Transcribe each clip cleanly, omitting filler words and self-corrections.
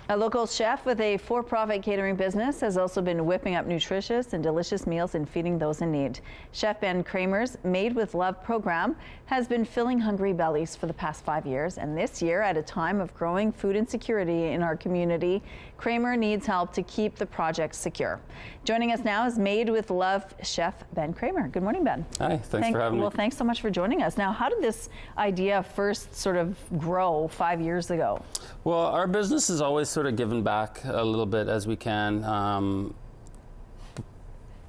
A local chef with a for-profit catering business has also been whipping up nutritious and delicious meals and feeding those in need. Chef Ben Kramer's Made with Love program has been filling hungry bellies for the past 5 years, and this year, at a time of growing food insecurity in our community, Kramer needs help to keep the project secure. Joining us now is Made with Love chef Ben Kramer. Good morning, Ben. Hi, thanks for having me. Well, thanks so much for joining us. Now, how did this idea first sort of grow 5 years ago? Well, our business has always sort of given back a little bit as we can.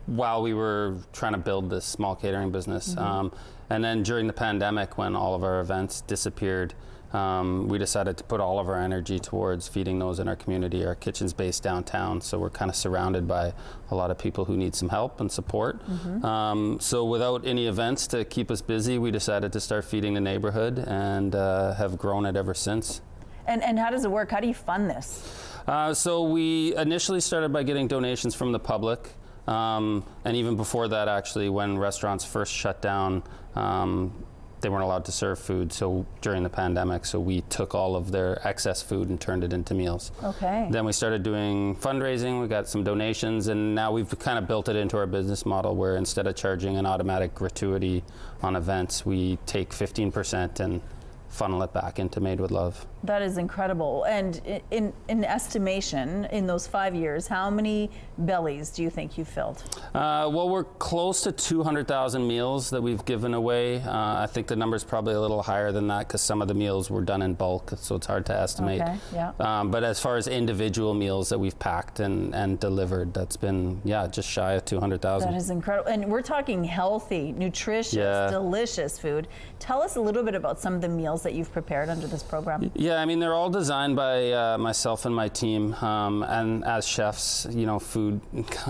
While we were trying to build this small catering business. And then during the pandemic, when all of our events disappeared, we decided to put all of our energy towards feeding those in our community. Our kitchen's based downtown, so we're kind of surrounded by a lot of people who need some help and support. So without any events to keep us busy, we decided to start feeding the neighborhood and have grown it ever since. And how does it work? How do you fund this? So we initially started by getting donations from the public. And even before that, actually, when restaurants first shut down, they weren't allowed to serve food during the pandemic, so we took all of their excess food and turned it into meals. Okay. Then we started doing fundraising, we got some donations, and now we've kind of built it into our business model where instead of charging an automatic gratuity on events, we take 15% and funnel it back into Made with Love. That is incredible. And in estimation, in those 5 years, how many bellies do you think you've filled? Well, we're close to 200,000 meals that we've given away. I think the number's probably a little higher than that because some of the meals were done in bulk, so it's hard to estimate. Okay, yeah. But as far as individual meals that we've packed and delivered, that's been, just shy of 200,000. That is incredible. And we're talking healthy, nutritious, delicious food. Tell us a little bit about some of the meals that you've prepared under this program. Yeah, I mean, they're all designed by myself and my team. And as chefs, food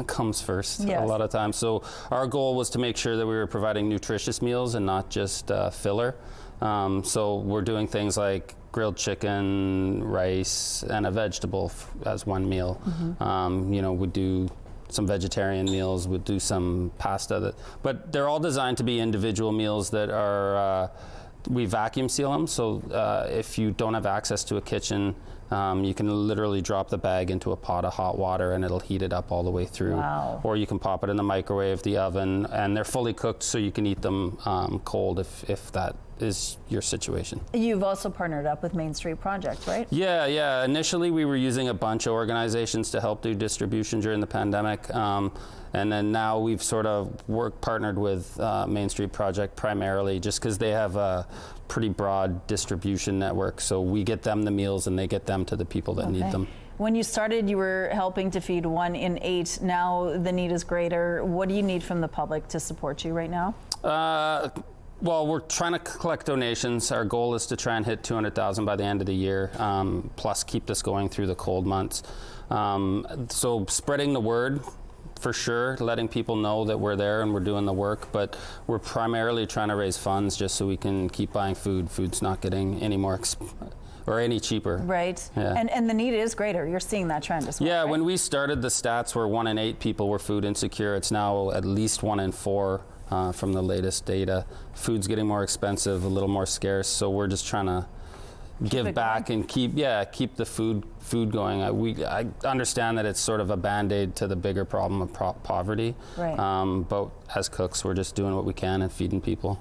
comes first a lot of times. So our goal was to make sure that we were providing nutritious meals and not just filler. So we're doing things like grilled chicken, rice, and a vegetable as one meal. We do some vegetarian meals, we'll do some pasta, but they're all designed to be individual meals that are, we vacuum seal them, so if you don't have access to a kitchen, you can literally drop the bag into a pot of hot water and it'll heat it up all the way through. Wow. Or you can pop it in the microwave, the oven, and they're fully cooked so you can eat them cold if that is your situation. You've also partnered up with Main Street Project, right? Yeah. Initially, we were using a bunch of organizations to help do distribution during the pandemic. And then now we've sort of partnered with Main Street Project primarily just because they have a pretty broad distribution network. So we get them the meals and they get them to the people that need them. When you started, you were helping to feed 1 in 8. Now the need is greater. What do you need from the public to support you right now? Well, we're trying to collect donations. Our goal is to try and hit 200,000 by the end of the year, plus keep this going through the cold months. So spreading the word, for sure, letting people know that we're there and we're doing the work, but we're primarily trying to raise funds just so we can keep buying food. Food's not getting any more or any cheaper. Right. Yeah. And the need is greater. You're seeing that trend as well. Yeah, right? when we started, the stats were 1 in 8 people were food insecure. It's now at least 1 in 4 from the latest data. Food's getting more expensive, a little more scarce, so we're just trying to give back and keep the food going. I understand that it's sort of a band-aid to the bigger problem of poverty. Right. But as cooks, we're just doing what we can and feeding people.